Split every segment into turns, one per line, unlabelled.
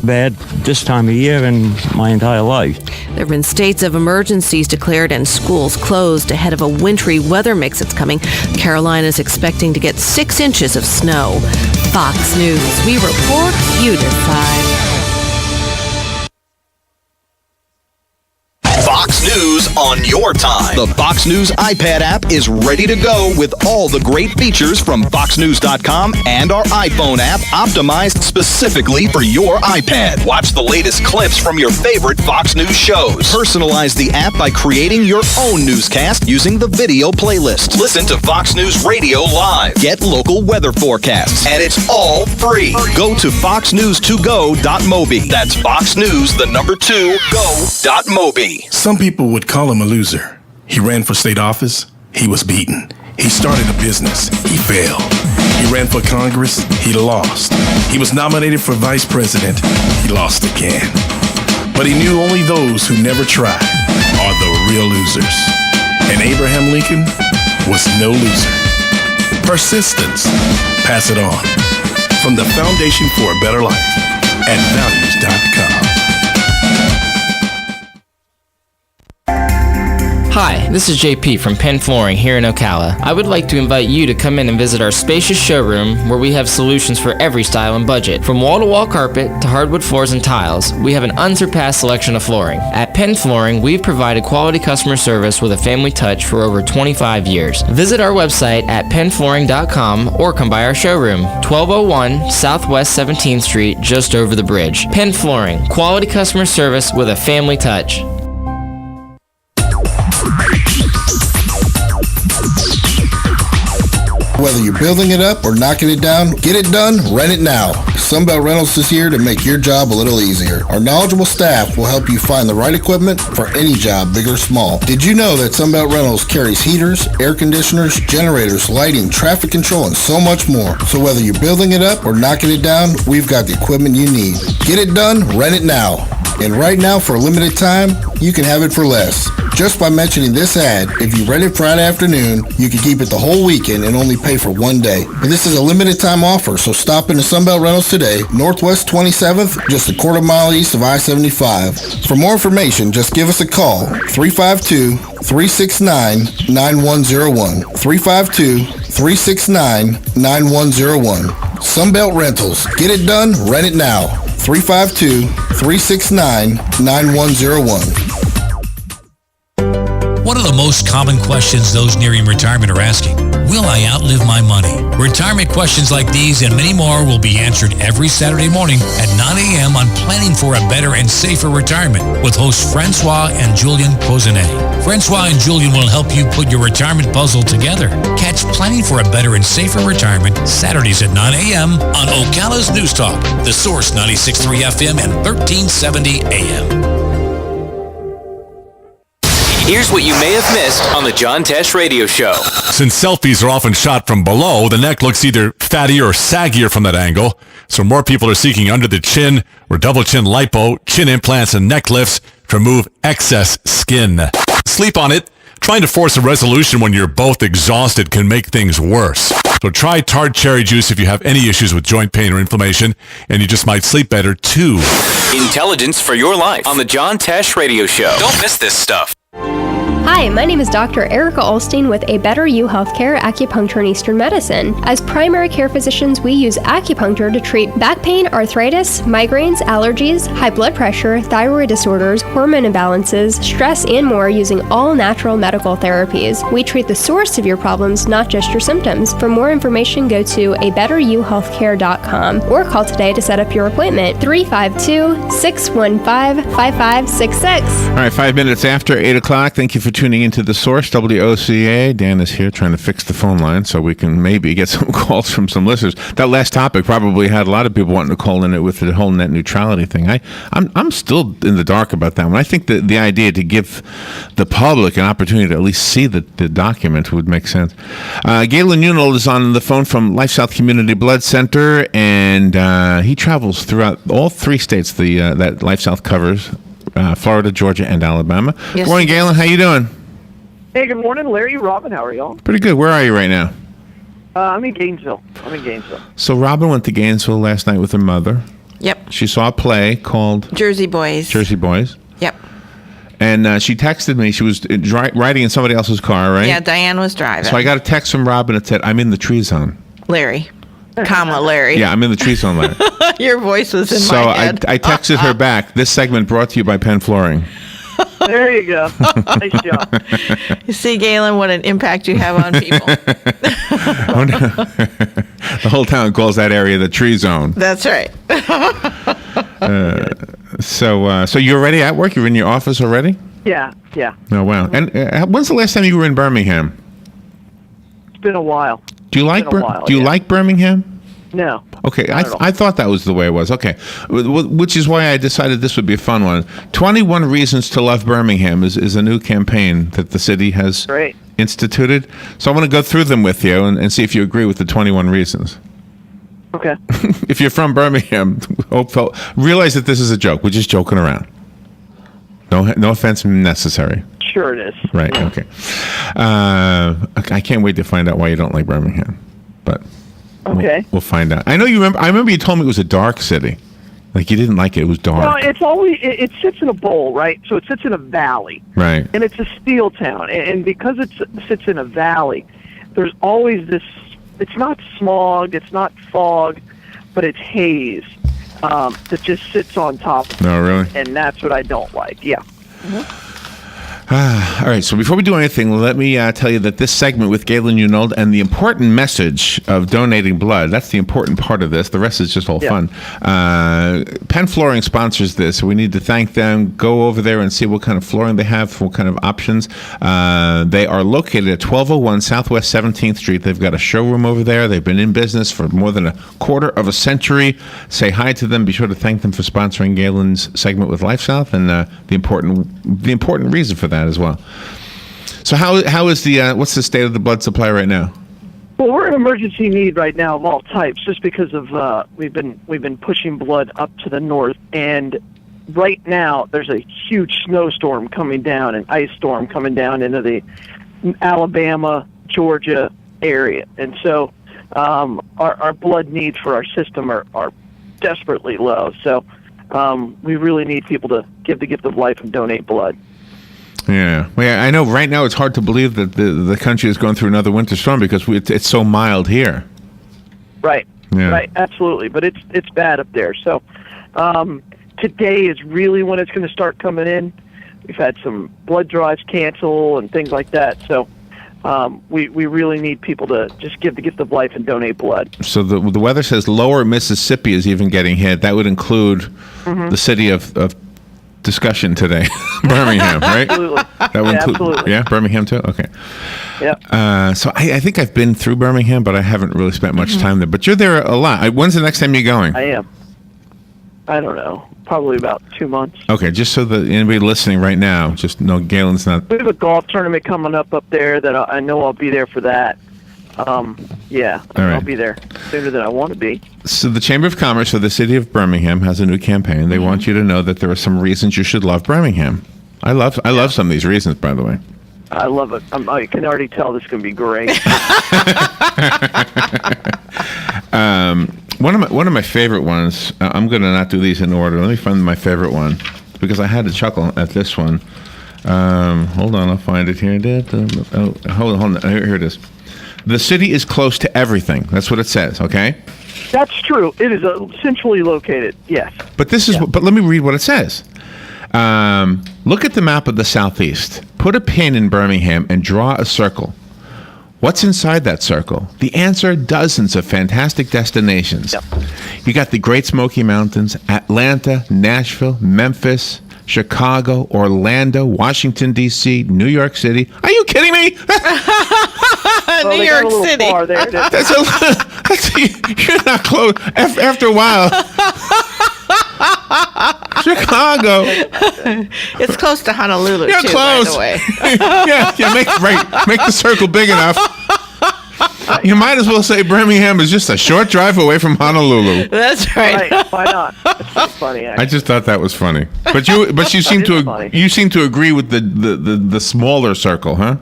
bad this time of year in my entire life.
There have been states of emergencies declared and schools closed ahead of a wintry weather mix that's coming. Carolina's expecting to get 6 inches of snow. Fox News. We report, you decide.
Fox News on your time. The Fox News iPad app is ready to go with all the great features from FoxNews.com and our iPhone app optimized specifically for your iPad. Watch the latest clips from your favorite Fox News shows. Personalize the app by creating your own newscast using the video playlist. Listen to Fox News Radio live. Get local weather forecasts. And it's all free. Go to foxnews2go.mobi. That's foxnews2go.mobi.
Some people would call him a loser. He ran for state office. He was beaten. He started a business. He failed. He ran for Congress. He lost. He was nominated for vice president. He lost again. But he knew only those who never try are the real losers. And Abraham Lincoln was no loser. Persistence. Pass it on. From the Foundation for a Better Life at values.com.
Hi, this is JP from Penn Flooring here in Ocala. I would like to invite you to come in and visit our spacious showroom where we have solutions for every style and budget. From wall-to-wall carpet to hardwood floors and tiles, we have an unsurpassed selection of flooring. At Penn Flooring, we've provided quality customer service with a family touch for over 25 years. Visit our website at pennflooring.com or come by our showroom, 1201 Southwest 17th Street, just over the bridge. Penn Flooring, quality customer service with a family touch.
Whether you're building it up or knocking it down, get it done, rent it now. Sunbelt Rentals is here to make your job a little easier. Our knowledgeable staff will help you find the right equipment for any job, big or small. Did you know that Sunbelt Rentals carries heaters, air conditioners, generators, lighting, traffic control, and so much more? So whether you're building it up or knocking it down, we've got the equipment you need. Get it done, rent it now. And right now, for a limited time, you can have it for less. Just by mentioning this ad, if you rent it Friday afternoon, you can keep it the whole weekend and only pay for one day. But this is a limited time offer, so stop into Sunbelt Rentals today, Northwest 27th, just a quarter mile east of I-75. For more information, just give us a call, 352-369-9101. 352-369-9101. Sunbelt Rentals. Get it done, rent it now. 352-369-9101.
One of the most common questions those nearing retirement are asking, will I outlive my money? Retirement questions like these and many more will be answered every Saturday morning at 9 a.m. on Planning for a Better and Safer Retirement with hosts Francois and Julian Pozenet. Francois and Julian will help you put your retirement puzzle together. Catch Planning for a Better and Safer Retirement Saturdays at 9 a.m. on Ocala's News Talk, The Source 96.3 FM and 1370 AM.
Here's what you may have missed on the John Tesh Radio Show.
Since selfies are often shot from below, the neck looks either fattier or saggier from that angle. So more people are seeking under the chin or double chin lipo, chin implants, and neck lifts to remove excess skin. Sleep on it. Trying to force a resolution when you're both exhausted can make things worse. So try tart cherry juice if you have any issues with joint pain or inflammation, and you just might sleep better too.
Intelligence for your life on the John Tesh Radio Show. Don't miss this stuff.
Hi, my name is Dr. Erica Olstein with A Better You Healthcare Acupuncture and Eastern Medicine. As primary care physicians, we use acupuncture to treat back pain, arthritis, migraines, allergies, high blood pressure, thyroid disorders, hormone imbalances, stress, and more using all natural medical therapies. We treat the source of your problems, not just your symptoms. For more information, go to abetteryouhealthcare.com or call today to set up your appointment. 352-615-5566.
All right, 5 minutes after 8 o'clock. Thank you for tuning into The Source, WOCA. Dan is here trying to fix the phone line so we can maybe get some calls from some listeners. That last topic probably had a lot of people wanting to call in it with the whole net neutrality thing. I'm still in the dark about that one. I think that the idea to give the public an opportunity to at least see the document would make sense. Galen Unold is on the phone from LifeSouth Community Blood Center, and he travels throughout all 3 states that LifeSouth covers. Florida, Georgia, and Alabama. Yes. Good morning, Galen. How you doing?
Hey, good morning, Larry. Robin, how are y'all?
Pretty good. Where are you right now?
I'm in Gainesville.
So Robin went to Gainesville last night with her mother.
Yep.
She saw a play called
Jersey Boys.
Jersey Boys.
Yep.
And she texted me. She was riding in somebody else's car, right?
Yeah, Diane was driving.
So I got a text from Robin that said, "I'm in the tree zone."
Larry. Larry.
Yeah, I'm in the tree zone, Larry.
Your voice was in my head.
So I texted her back. This segment brought to you by Penn Flooring.
There you go. Nice job.
You see, Galen, what an impact you have on people.
The whole town calls that area the tree zone.
That's right.
So you're already at work? You're in your office already?
Yeah.
Oh, wow. And when's the last time you were in Birmingham?
It's been a while.
Do you like Birmingham?
No.
Okay, I thought that was the way it was. Okay, which is why I decided this would be a fun one. 21 Reasons to Love Birmingham is a new campaign that the city has instituted. So I want to go through them with you and see if you agree with the 21 reasons.
Okay.
If you're from Birmingham, realize that this is a joke. We're just joking around. No offense necessary.
Sure it is.
Right, okay. I can't wait to find out why you don't like Birmingham, but...
Okay.
We'll find out. I remember you told me it was a dark city. Like you didn't like it. It was dark.
Well, it's always it sits in a bowl, right? So it sits in a valley.
Right.
And it's a steel town, and because it sits in a valley, there's always this. It's not smog, it's not fog, but it's haze that just sits on top.
No, really.
And that's what I don't like. Yeah. Mm-hmm.
All right, so before we do anything, let me tell you that this segment with Galen Unold and the important message of donating blood, that's the important part of this. The rest is just all fun. Penn Flooring sponsors this. We need to thank them. Go over there and see what kind of flooring they have, what kind of options. They are located at 1201 Southwest 17th Street. They've got a showroom over there. They've been in business for more than a quarter of a century. Say hi to them. Be sure to thank them for sponsoring Galen's segment with LifeSouth and the important reason for that as well. So how is the what's the state of the blood supply right now?
Well, we're in emergency need right now of all types, just because of we've been pushing blood up to the north, and right now there's a huge snowstorm coming down, an ice storm coming down into the Alabama, Georgia area, and so our blood needs for our system are desperately low. So we really need people to give the gift of life and donate blood.
Yeah. Well, I know right now it's hard to believe that the country is going through another winter storm because it's so mild here.
Right.
Yeah.
Right. Absolutely. But it's bad up there. So today is really when it's going to start coming in. We've had some blood drives cancel and things like that. So we really need people to just give the gift of life and donate blood.
So the weather says lower Mississippi is even getting hit. That would include the city of discussion today, Birmingham, right?
Absolutely.
That would include,
absolutely.
Yeah, Birmingham too. Okay.
Yeah.
So I think I've been through Birmingham, but I haven't really spent much time there. But you're there a lot. When's the next time you're going?
I am. I don't know. Probably about 2 months.
Okay, just so that anybody listening right now, just know Galen's not.
We have a golf tournament coming up there that I know I'll be there for that. Yeah,
All right.
I'll be there sooner than I want to be.
So the Chamber of Commerce for the City of Birmingham has a new campaign. They want you to know that there are some reasons you should love Birmingham. I love some of these reasons, by the way.
I love it. I can already tell this is going to be great.
One of my favorite ones. I'm going to not do these in order. Let me find my favorite one because I had to chuckle at this one. Hold on, I'll find it here. Hold on. Here it is. The city is close to everything. That's what it says. Okay.
That's true. It is centrally located. Yes.
But this is. Yeah. But let me read what it says. Look at the map of the Southeast. Put a pin in Birmingham and draw a circle. What's inside that circle? The answer: dozens of fantastic destinations.
Yep.
You got the Great Smoky Mountains, Atlanta, Nashville, Memphis, Chicago, Orlando, Washington, D.C., New York City. Are you kidding me?
New York City.
You're not close. After a while. Chicago.
It's close to Honolulu,
You're
too,
close.
by the way.
yeah, make the circle big enough. You might as well say Birmingham is just a short drive away from Honolulu.
That's right.
Why not? That's pretty funny. Actually.
I just thought that was funny. But you seem to agree with the smaller circle, huh?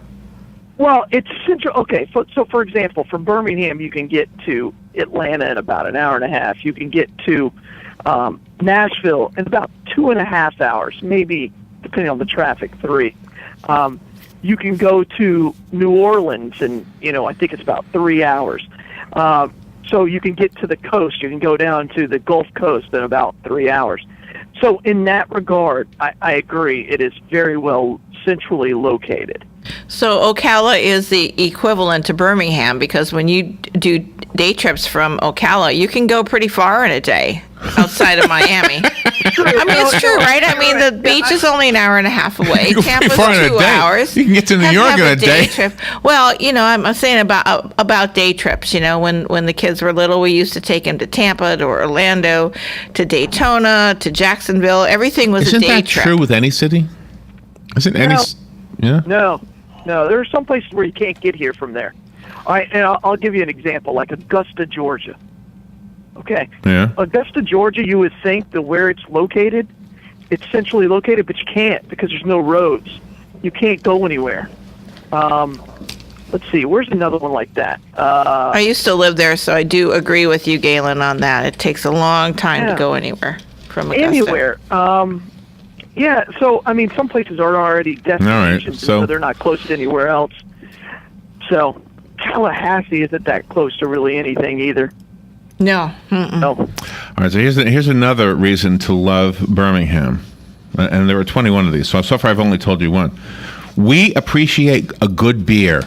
Well, it's central. Okay, so for example, from Birmingham, you can get to Atlanta in about an hour and a half. You can get to Nashville in about 2.5 hours, maybe depending on the traffic, 3. You can go to New Orleans, and I think it's about 3 hours. So you can get to the coast. You can go down to the Gulf Coast in about 3 hours. So in that regard, I agree. It is very well centrally located.
So Ocala is the equivalent to Birmingham, because when you do day trips from Ocala, you can go pretty far in a day outside of Miami. It's true, right? I mean, the beach is only an hour and a half away. Tampa's 2 hours.
You can get to New York in a day.
Trip. Well, I'm saying about day trips. When the kids were little, we used to take them to Tampa, to Orlando, to Daytona, to Jacksonville. Everything was a day trip.
Isn't that true with any city? Isn't any? Yeah.
No. There are some places where you can't get here from there. All right, and I'll give you an example, like Augusta, Georgia. Okay.
Yeah.
Augusta, Georgia, you would think that where it's located, it's centrally located, but you can't because there's no roads. You can't go anywhere. Let's see, where's another one like that?
I used to live there, so I do agree with you, Galen, on that. It takes a long time to go anywhere from Augusta.
Anywhere. Yeah, so, some places are already destinations, so they're not close to anywhere else. So, Tallahassee isn't that close to really anything either.
No.
No.
All right, so here's another reason to love Birmingham. And there are 21 of these, so far I've only told you one. We appreciate a good beer.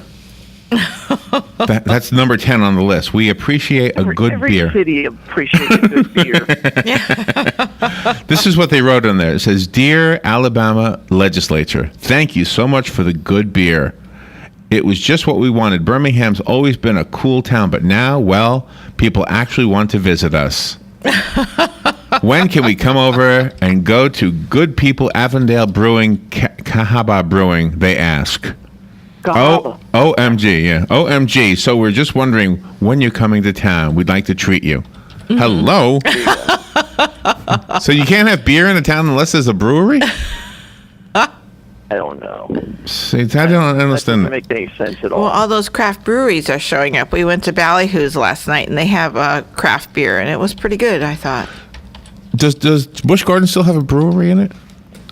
That's number 10 on the list. We appreciate a good beer.
Every city appreciates a good beer.
This is what they wrote on there. It says, "Dear Alabama Legislature, thank you so much for the good beer. It was just what we wanted. Birmingham's always been a cool town, but now, well, people actually want to visit us. When can we come over and go to Good People Avondale Brewing, Cahaba Brewing, they ask. OMG, yeah. OMG. So we're just wondering when you're coming to town. We'd like to treat you." Hello? So you can't have beer in a town unless there's a brewery?
I don't know.
See, I don't understand.
That doesn't make any sense at all.
Well, all those craft breweries are showing up. We went to Ballyhoo's last night, and they have craft beer, and it was pretty good, I thought.
Does Busch Garden still have a brewery in it?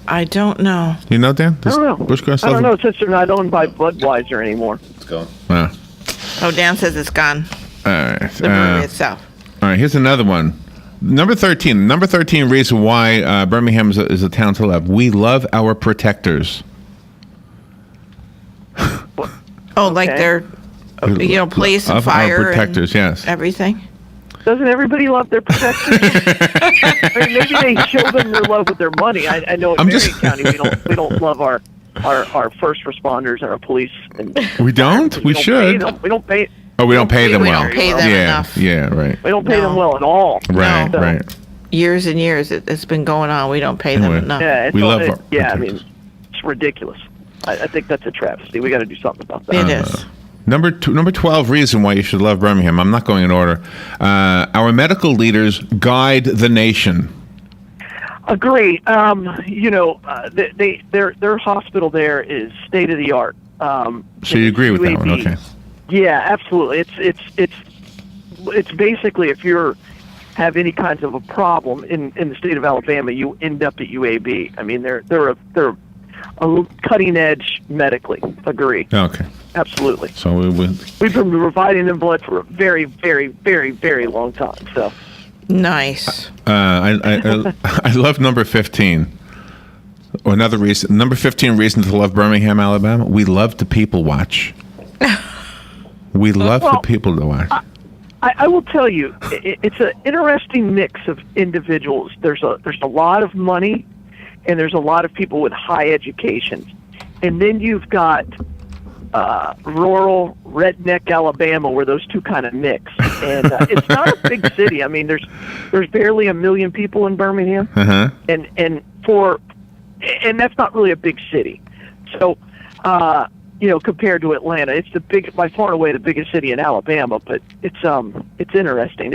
I don't know.
You know, Dan?
I don't know.
Busch Garden still
I don't know, since they're not owned by Budweiser anymore.
It's gone.
Oh, Dan says it's gone.
All right.
The brewery itself.
All right, here's another one. Number 13 reason why Birmingham is a town to love. We love our protectors.
Oh, like their, police and fire. Our
protectors, yes.
Everything.
Doesn't everybody love their protectors? Maybe they show them their love with their money. I know in Marion County we don't love our first responders and our police.
We don't? We should.
We don't pay.
Oh, we don't pay them well.
We don't pay them enough.
Yeah, right.
We don't pay them well at all.
Right,
No.
right.
Years and years it's been going on. We don't pay them enough.
Yeah,
we love our
it's ridiculous. I think that's a travesty. We got to do something about that.
It is.
Number 12 reason why you should love Birmingham. I'm not going in order. Our medical leaders guide the nation.
Agree. Their hospital there is state of the art.
So you agree with that one? Okay.
Yeah, absolutely. It's basically if you have any kinds of a problem in the state of Alabama, you end up at UAB. I mean, they're a cutting edge medically. Agree.
Okay.
Absolutely.
So
we've been providing them blood for a very, very, very, very long time. So
nice.
I love number 15. Another reason, number 15 reason to love Birmingham, Alabama. We love to people watch. We love the people to watch.
I will tell you, it's an interesting mix of individuals. There's a lot of money, and there's a lot of people with high educations, and then you've got rural redneck Alabama, where those two kind of mix. And it's not a big city. I mean, there's barely 1 million people in Birmingham, and that's not really a big city. So. Compared to Atlanta, it's by far and away the biggest city in Alabama. But it's interesting.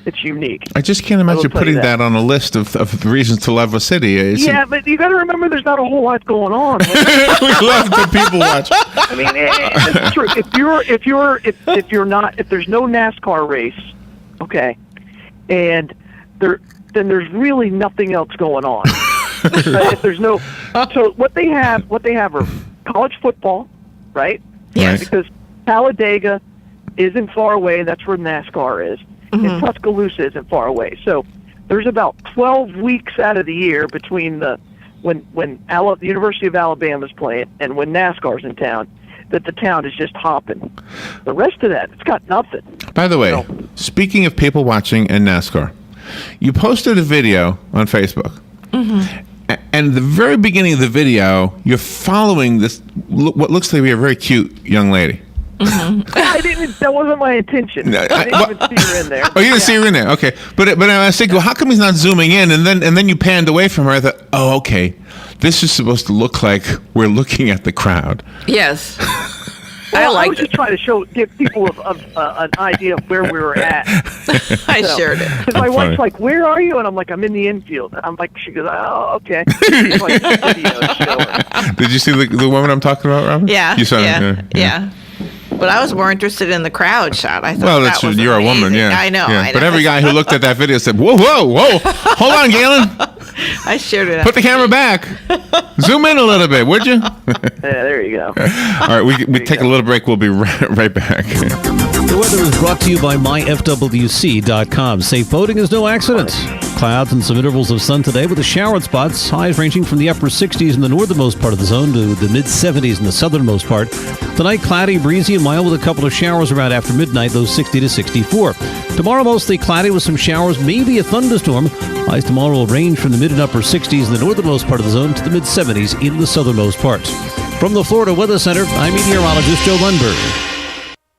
It's unique.
I just can't imagine putting that on a list of reasons to love a city.
But you got to remember, there's not a whole lot going on.
We love the people watch.
I mean, it's true. If there's no NASCAR race, okay, and then there's really nothing else going on. If there's no, so what they have are college football, right?
Yes.
Because Talladega isn't far away. That's where NASCAR is, and Tuscaloosa isn't far away. So there's about 12 weeks out of the year between when the University of Alabama's playing and when NASCAR's in town, that the town is just hopping. The rest of that, it's got nothing.
By the way, speaking of people watching and NASCAR, you posted a video on Facebook. And at the very beginning of the video, you're following this, what looks to be a very cute young lady.
I didn't. That wasn't my intention. I didn't even see her in there.
Oh, you didn't see her in there. Okay, but I was thinking, well, how come he's not zooming in? And then you panned away from her. I thought, oh, okay, this is supposed to look like we're looking at the crowd.
Yes.
Well, I was just trying to give people an idea of where we were at.
I shared it.
Because my wife's like, "Where are you?" And I'm like, "I'm in the infield." And I'm like, she goes, "Oh, okay." Like,
did you see the woman I'm talking about, Robin?
Yeah.
You saw
her? Yeah. But I was more interested in the crowd shot. I thought
well, you're
amazing.
A woman, yeah.
I know.
But every guy who looked at that video said, "Whoa, whoa, whoa! Hold on, Galen."
I shared it.
Put the camera back. Zoom in a little bit, would you?
Yeah, there you go.
All right, we take a little break. We'll be right back.
The weather is brought to you by myfwc.com. Safe boating is no accident. Clouds and some intervals of sun today with the showered spots. Highs ranging from the upper 60s in the northernmost part of the zone to the mid-70s in the southernmost part. Tonight, cloudy, breezy, and mild with a couple of showers around after midnight, those 60 to 64. Tomorrow, mostly cloudy with some showers, maybe a thunderstorm. Highs tomorrow will range from the mid and upper 60s in the northernmost part of the zone to the mid-70s in the southernmost part. From the Florida Weather Center, I'm meteorologist Joe Lundberg.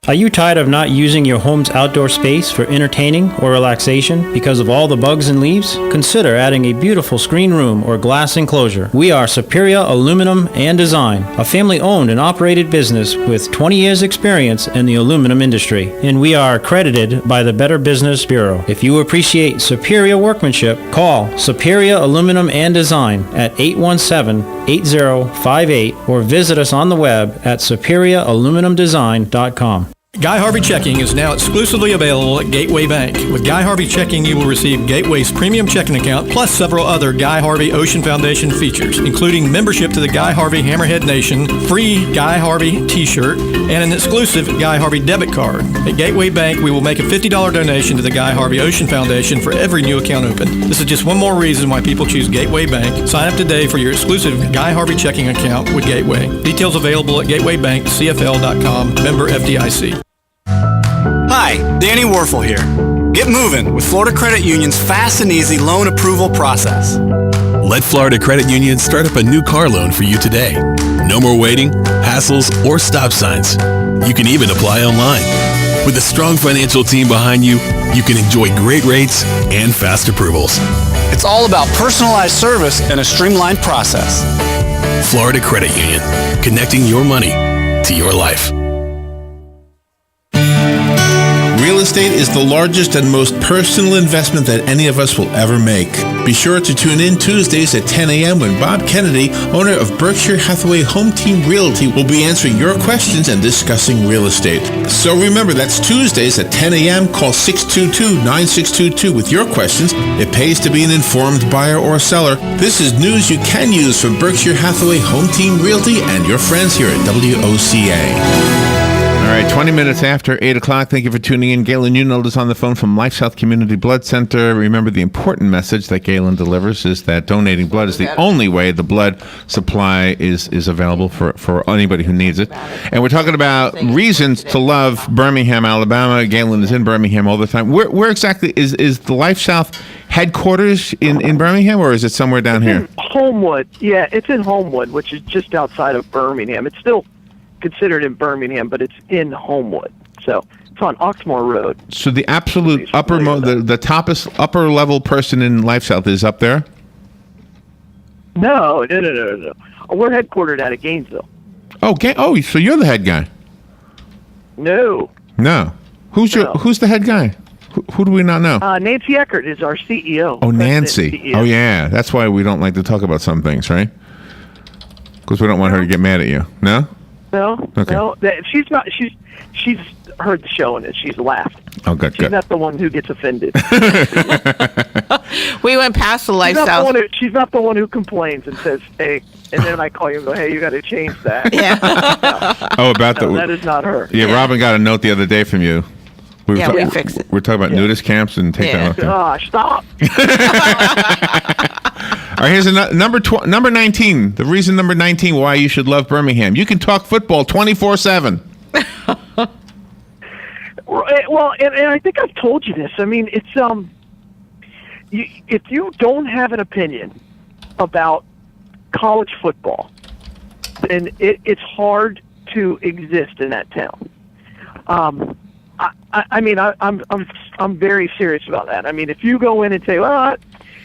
Are you tired of not using your home's outdoor space for entertaining or relaxation because of all the bugs and leaves? Consider adding a beautiful screen room or glass enclosure. We are Superior Aluminum and Design, a family-owned and operated business with 20 years experience in the aluminum industry, and we are accredited by the Better Business Bureau. If you appreciate superior workmanship, call Superior Aluminum and Design at 817-8058 or visit us on the web at superiораluminumdesign.com.
Guy Harvey Checking is now exclusively available at Gateway Bank. With Guy Harvey Checking, you will receive Gateway's premium checking account plus several other Guy Harvey Ocean Foundation features, including membership to the Guy Harvey Hammerhead Nation, free Guy Harvey t-shirt, and an exclusive Guy Harvey debit card. At Gateway Bank, we will make a $50 donation to the Guy Harvey Ocean Foundation for every new account opened. This is just one more reason why people choose Gateway Bank. Sign up today for your exclusive Guy Harvey checking account with Gateway. Details available at gatewaybankcfl.com, member FDIC.
Hi, Danny Warfel here. Get moving with Florida Credit Union's fast and easy loan approval process.
Let Florida Credit Union start up a new car loan for you today. No more waiting, hassles, or stop signs. You can even apply online. With a strong financial team behind you, you can enjoy great rates and fast approvals.
It's all about personalized service and a streamlined process.
Florida Credit Union, connecting your money to your life.
Real estate is the largest and most personal investment that any of us will ever make. Be sure to tune in Tuesdays at 10 a.m. when Bob Kennedy, owner of Berkshire Hathaway Home Team Realty, will be answering your questions and discussing real estate. So remember, that's Tuesdays at 10 a.m. Call 622-9622 with your questions. It pays to be an informed buyer or seller. This is news you can use from Berkshire Hathaway Home Team Realty and your friends here at WOCA.
All right, 20 minutes after 8 o'clock. Thank you for tuning in. Galen Unold is on the phone from LifeSouth Community Blood Center. Remember, the important message that Galen delivers is that donating blood is the only way the blood supply is available for anybody who needs it. And we're talking about reasons to love Birmingham, Alabama. Galen is in Birmingham all the time. Where exactly is the LifeSouth headquarters in Birmingham, or is it somewhere down here?
Homewood. Yeah, it's in Homewood, which is just outside of Birmingham. It's still considered in Birmingham, but it's in Homewood. So it's on Oxmoor Road.
So the absolute the toppest upper level person in LifeSouth is up there?
No. We're headquartered out of Gainesville.
Oh, so you're the head guy?
No.
Who's the head guy? Who do we not know?
Nancy Eckert is our CEO.
Oh, Nancy.
CEO.
Oh, yeah. That's why we don't like to talk about some things, right? Because we don't want her to get mad at you. No? Okay.
No. She's not. She's heard the show and she's laughed.
Oh, good.
She's not the one who gets offended.
We went past the LifeSouth.
She's not the one who complains and says, "Hey," and then I call you and go, "Hey, you got to change that."
Yeah.
That is not her.
Yeah, Robin got a note the other day from you.
We fixed it.
We're talking about nudist camps and take that off.
Gosh, stop.
All right, here's number 19. The reason number 19 why you should love Birmingham. You can talk football 24/7.
Well, and I think I've told you this. I mean, it's if you don't have an opinion about college football, then it's hard to exist in that town. I'm very serious about that. I mean, if you go in and say, well,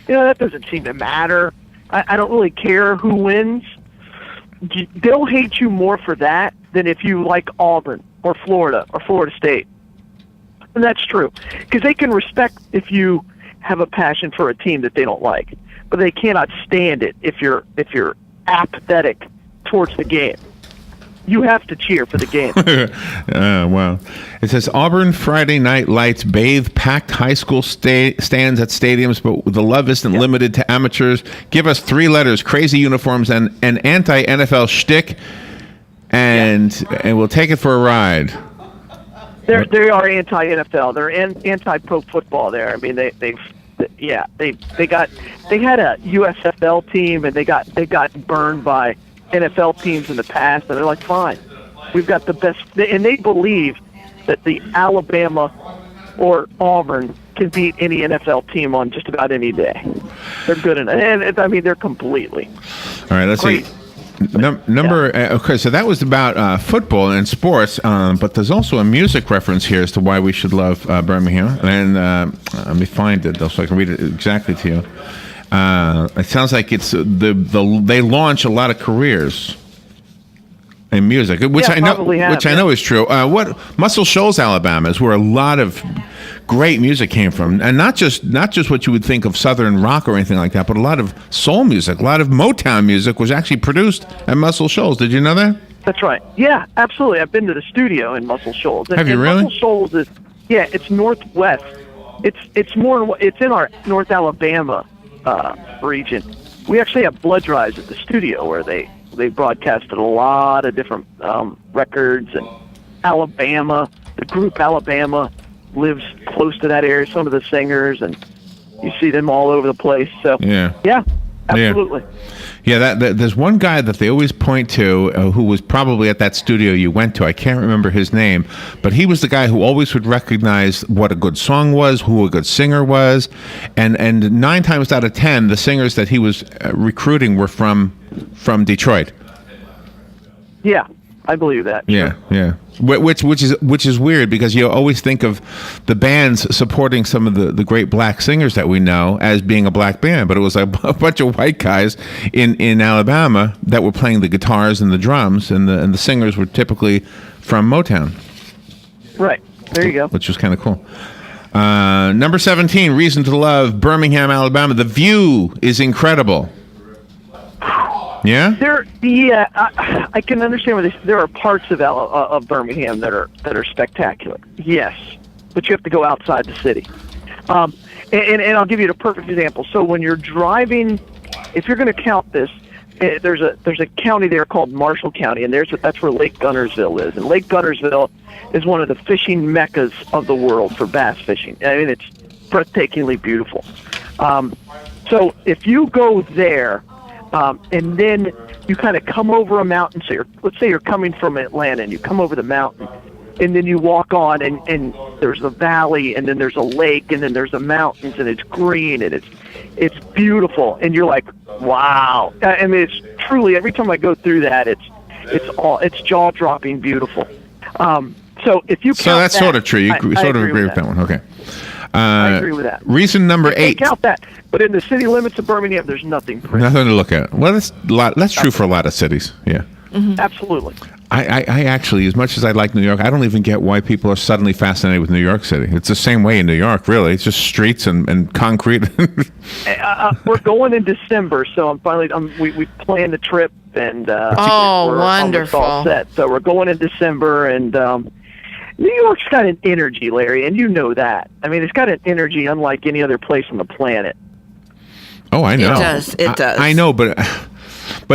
that doesn't seem to matter. I don't really care who wins. They'll hate you more for that than if you like Auburn or Florida or Florida State. And that's true, because they can respect if you have a passion for a team that they don't like, but they cannot stand it if you're apathetic towards the game. You have to cheer for the game.
Wow. It says Auburn Friday night lights bathe packed high school stands at stadiums, but the love isn't limited to amateurs. Give us 3 letters, crazy uniforms, and an anti-NFL shtick, and we'll take it for a ride.
They are anti-NFL. They're anti-pro football. There. I mean, they had a USFL team, and they got burned by NFL teams in the past, and they're like, fine, we've got the best, and they believe that the Alabama or Auburn can beat any NFL team on just about any day. They're good enough, and I mean, they're completely.
All right, let's see. Okay, so that was about football and sports, but there's also a music reference here as to why we should love Birmingham. And let me find it, though, so I can read it exactly to you. It sounds like it's they launch a lot of careers in music, which I know is true. What Muscle Shoals, Alabama, is where a lot of great music came from, and not just what you would think of Southern rock or anything like that, but a lot of soul music, a lot of Motown music was actually produced at Muscle Shoals. Did you know that?
That's right. Yeah, absolutely. I've been to the studio in Muscle Shoals.
Have you really?
Muscle Shoals is it's northwest. It's in our North Alabama region. We actually have blood drives at the studio where they broadcasted a lot of different records, and Alabama, the group Alabama lives close to that area, some of the singers, and you see them all over the place. So yeah, absolutely.
Yeah, there's one guy that they always point to who was probably at that studio you went to. I can't remember his name, but he was the guy who always would recognize what a good song was, who a good singer was, and 9 times out of 10, the singers that he was recruiting were from Detroit.
Yeah, I believe that.
Yeah. Which is weird, because you always think of the bands supporting some of the great black singers that we know as being a black band, but it was a bunch of white guys in Alabama that were playing the guitars and the drums, and the singers were typically from Motown.
Right. There you go.
Which was kind of cool. Number 17, reason to love Birmingham, Alabama. The view is incredible. Yeah.
I can understand where there are parts of Birmingham that are spectacular. Yes, but you have to go outside the city. And I'll give you the perfect example. So when you're driving, if you're going to count this, there's a county there called Marshall County, and that's where Lake Guntersville is. And Lake Guntersville is one of the fishing meccas of the world for bass fishing. I mean, it's breathtakingly beautiful. So if you go there. And then you kind of come over a mountain. So let's say you're coming from Atlanta, and you come over the mountain, and then you walk on, and there's a valley, and then there's a lake, and then there's the mountains, and it's green, and it's beautiful, and you're like, wow. I mean, it's truly, every time I go through that, it's jaw-dropping beautiful. So if you count
that's
that,
sort of true. You sort of agree with that one. Okay.
I agree with that.
Reason number 8.
Count that. But in the city limits of Birmingham, there's nothing pretty.
Nothing to look at. Well, that's true for a lot of cities. Yeah.
Mm-hmm. Absolutely.
I actually, as much as I like New York, I don't even get why people are suddenly fascinated with New York City. It's the same way in New York, really. It's just streets and concrete.
We're going in December, so we planned the trip, and we're
wonderful.
All set. So we're going in December, and New York's got an energy, Larry, and you know that. I mean, it's got an energy unlike any other place on the planet.
Oh, I know.
It does.
I know, but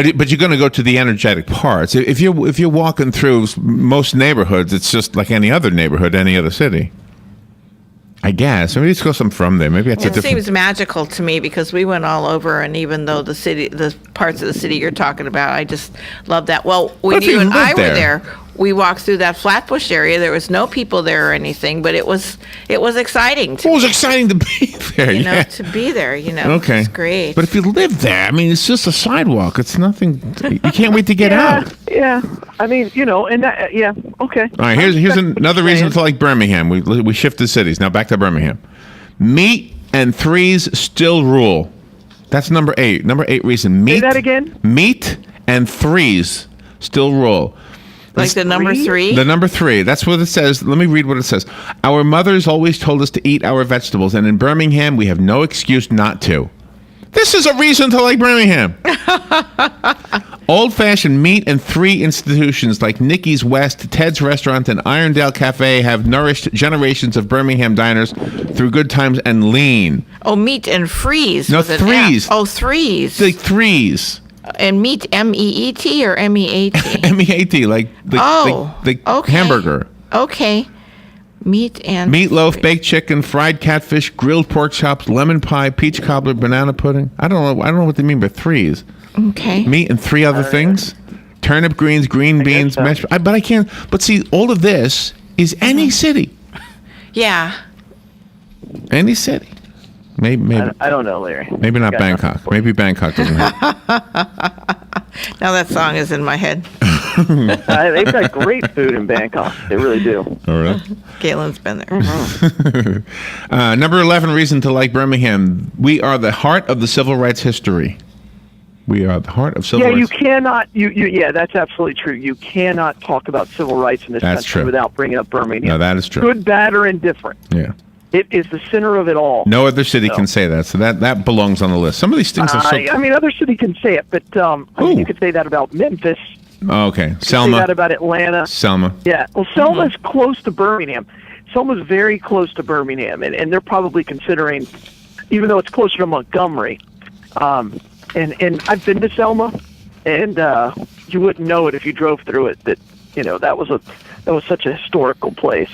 you're going to go to the energetic parts. If you're walking through most neighborhoods, it's just like any other neighborhood, any other city. I guess. Maybe let's go some from there. Maybe that's a different.
It seems magical to me because we went all over, and even though the parts of the city you're talking about, I just love that. Well, when you and I were there, we walked through that Flatbush area. There was no people there or anything, but it was exciting.
It was exciting to be there.
To be there.
Okay,
it's great.
But if you live there, I mean, it's just a sidewalk. It's nothing. You can't wait to get out.
Yeah, I mean, and that, okay.
All right, here's another reason to like Birmingham. We shifted cities. Now back to Birmingham. Meat and threes still rule. That's number 8. Number 8 reason.
Say that again?
Meat and threes still rule.
Like the number 3?
The number 3. That's what it says. Let me read what it says. Our mothers always told us to eat our vegetables, and in Birmingham, we have no excuse not to. This is a reason to like Birmingham. Old-fashioned meat and 3 institutions like Nicky's West, Ted's Restaurant, and Irondale Cafe have nourished generations of Birmingham diners through good times and lean.
Oh, meat and freeze.
No, threes.
Oh, threes.
Like threes.
And meat, M-E-E-T or M-E-A-T?
M-E-A-T, like
okay.
hamburger.
Okay. Meat and
meatloaf, baked chicken, fried catfish, grilled pork chops, lemon pie, peach cobbler, banana pudding. I don't know what they mean by threes.
Okay.
Meat and 3 other things. Turnip greens, green beans, mashed. But I can't. But see, all of this is any city.
Yeah.
Any city. Maybe.
I don't know, Larry.
Maybe not Bangkok. Maybe Bangkok doesn't have.
Now that song is in my head.
They've got great food in Bangkok. They really do.
All right.
Galen's been there.
Number 11 reason to like Birmingham. We are the heart of the civil rights history. We are the heart of civil rights.
Yeah, you cannot. Yeah, that's absolutely true. You cannot talk about civil rights in this country without bringing up Birmingham.
No, that is true.
Good, bad, or indifferent.
Yeah.
It is the center of it all.
No other city can say that, so that belongs on the list. Some of these things are so...
I mean, other city can say it, but you could say that about Memphis.
Oh, okay. Selma.
You could say that about Atlanta.
Selma.
Yeah. Well, Selma's close to Birmingham. Selma's very close to Birmingham, and they're probably considering, even though it's closer to Montgomery, and I've been to Selma, and you wouldn't know it if you drove through it. That was such a historical place.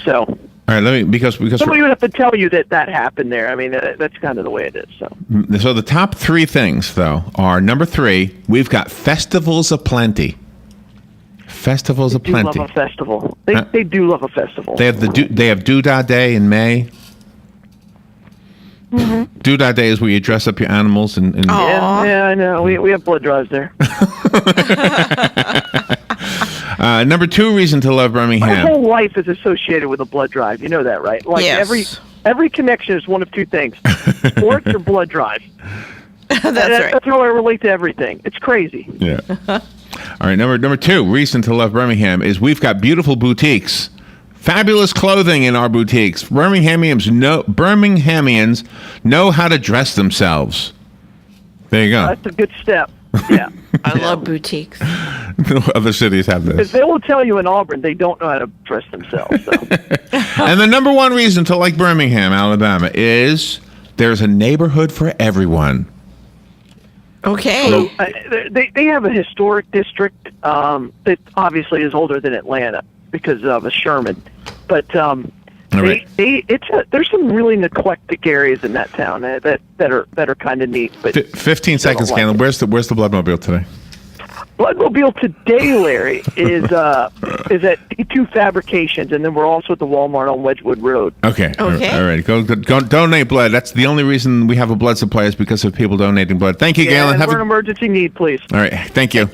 So...
All right, because
somebody would have to tell you that happened there. I mean, that's kind of the way it is.
So the top 3 things, though, are number 3. We've got festivals aplenty. Festivals aplenty.
They do love a festival. They do love a festival.
They have Doodah Day in May. Mm-hmm. Doodah Day is where you dress up your animals and
yeah, I know. We have blood drives there.
Number 2 reason to love Birmingham.
My whole life is associated with a blood drive. You know that, right? Like every connection is one of 2 things: sports or blood drive.
That's right.
That's how I relate to everything. It's crazy.
Yeah. All right. Number 2 reason to love Birmingham is we've got beautiful boutiques, fabulous clothing in our boutiques. Birminghamians know how to dress themselves. There you go.
That's a good step. Yeah.
I love boutiques.
No other cities have this.
Because they will tell you in Auburn they don't know how to dress themselves. So.
And the number 1 reason to like Birmingham, Alabama, is there's a neighborhood for everyone.
Okay.
So, they have a historic district that obviously is older than Atlanta because of Sherman, but there's some really eclectic areas in that town that are kind of neat. But
15 seconds, Galen. Where's the Bloodmobile today?
Bloodmobile today, Larry, is at D2 Fabrications, and then we're also at the Walmart on Wedgwood Road.
Okay. All right. Go donate blood. That's the only reason we have a blood supply is because of people donating blood. Thank you, Galen.
We're an emergency need, please.
All right. Thank you.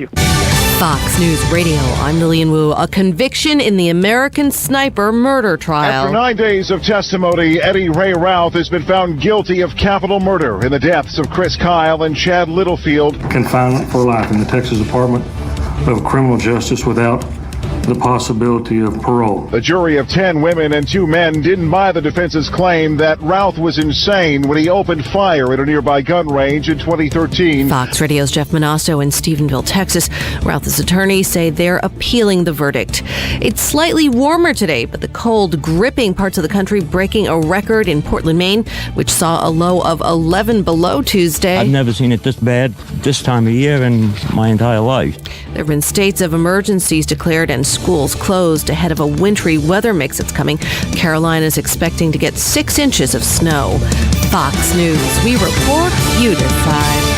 Fox News Radio, I'm Lillian Wu. A conviction in the American Sniper murder trial.
After 9 days of testimony, Eddie Ray Routh has been found guilty of capital murder in the deaths of Chris Kyle and Chad Littlefield.
Confinement for life in the Texas apartment of criminal justice without the possibility of parole.
The jury of 10 women and 2 men didn't buy the defense's claim that Routh was insane when he opened fire at a nearby gun range in 2013.
Fox Radio's Jeff Monasto in Stephenville, Texas. Routh's attorneys say they're appealing the verdict. It's slightly warmer today, but the cold gripping parts of the country, breaking a record in Portland, Maine, which saw a low of 11 below Tuesday.
I've never seen it this bad this time of year in my entire life.
There have been states of emergencies declared and schools closed ahead of a wintry weather mix that's coming. Carolina is expecting to get 6 inches of snow. Fox News. We report, you decide.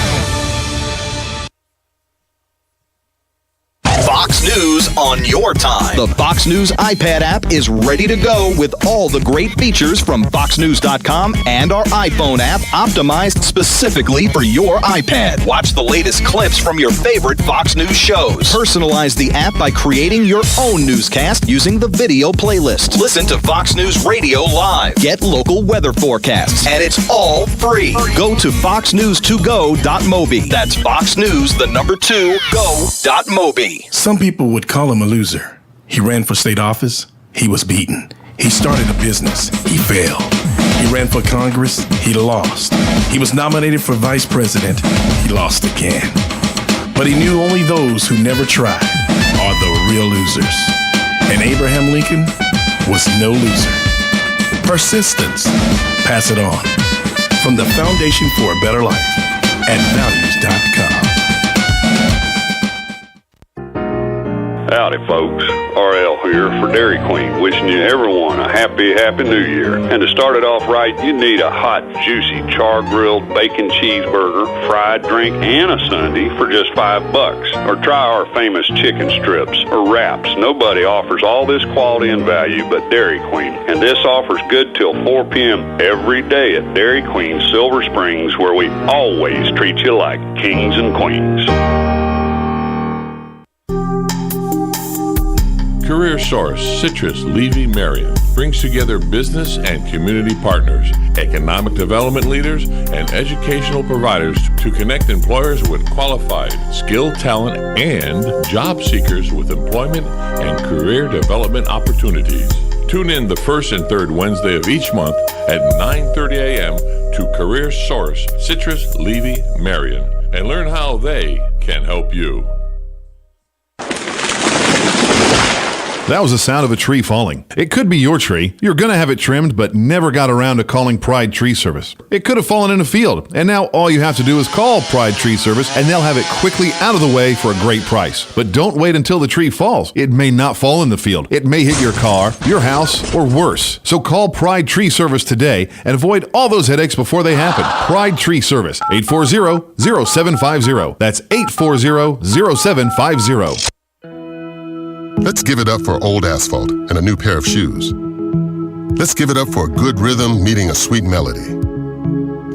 Fox News on your time. The Fox News iPad app is ready to go with all the great features from FoxNews.com and our iPhone app optimized specifically for your iPad. Watch the latest clips from your favorite Fox News shows. Personalize the app by creating your own newscast using the video playlist. Listen to Fox News Radio live. Get local weather forecasts. And it's all free. Go to foxnews2go.mobi. That's foxnews2go.mobi.
Some people would call him a loser. He ran for state office. He was beaten. He started a business. He failed. He ran for Congress. He lost. He was nominated for vice president. He lost again. But he knew only those who never try are the real losers. And Abraham Lincoln was no loser. Persistence. Pass it on. From the Foundation for a Better Life at values.com.
Howdy, folks. RL here for Dairy Queen, wishing you everyone a happy New Year. And to start it off right, you need a hot, juicy, char-grilled bacon cheeseburger, fried drink, and a sundae for just $5. Or try our famous chicken strips or wraps. Nobody offers all this quality and value but Dairy Queen. And this offer's good till 4 p.m. every day at Dairy Queen, Silver Springs, where we always treat you like kings and queens.
Career Source Citrus Levy Marion brings together business and community partners, economic development leaders, and educational providers to connect employers with qualified, skilled talent and job seekers with employment and career development opportunities. Tune in the first and third Wednesday of each month at 9:30 a.m. to Career Source Citrus Levy Marion and learn how they can help you.
That was the sound of a tree falling. It could be your tree. You're going to have it trimmed, but never got around to calling Pride Tree Service. It could have fallen in a field, and now all you have to do is call Pride Tree Service, and they'll have it quickly out of the way for a great price. But don't wait until the tree falls. It may not fall in the field. It may hit your car, your house, or worse. So call Pride Tree Service today and avoid all those headaches before they happen. Pride Tree Service, 840-0750. That's 840-0750.
Let's give it up for old asphalt and a new pair of shoes. Let's give it up for a good rhythm meeting a sweet melody.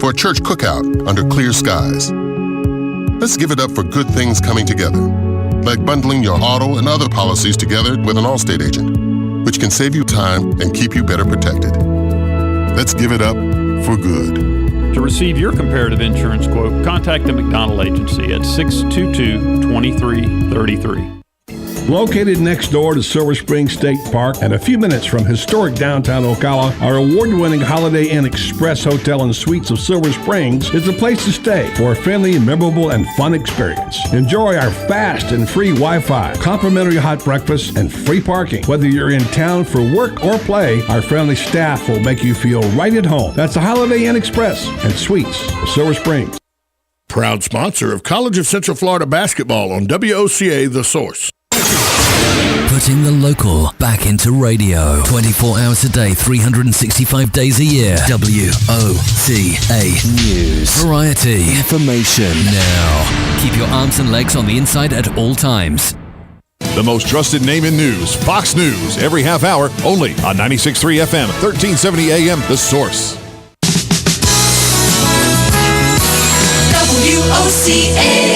For a church cookout under clear skies. Let's give it up for good things coming together, like bundling your auto and other policies together with an Allstate agent, which can save you time and keep you better protected. Let's give it up for good.
To receive your comparative insurance quote, contact the McDonald Agency at 622-2333.
Located next door to Silver Spring State Park and a few minutes from historic downtown Ocala, our award-winning Holiday Inn Express Hotel and Suites of Silver Springs is the place to stay for a friendly, memorable, and fun experience. Enjoy our fast and free Wi-Fi, complimentary hot breakfast, and free parking. Whether you're in town for work or play, our friendly staff will make you feel right at home. That's the Holiday Inn Express and Suites of Silver Springs.
Proud sponsor of College of Central Florida basketball on WOCA The Source.
Putting the local back into radio. 24 hours a day, 365 days a year. WOCA News. Variety. Information. Now. Keep your arms and legs on the inside at all times.
The most trusted name in news, Fox News, every half hour, only on 96.3 FM, 1370 AM, The Source.
WOCA.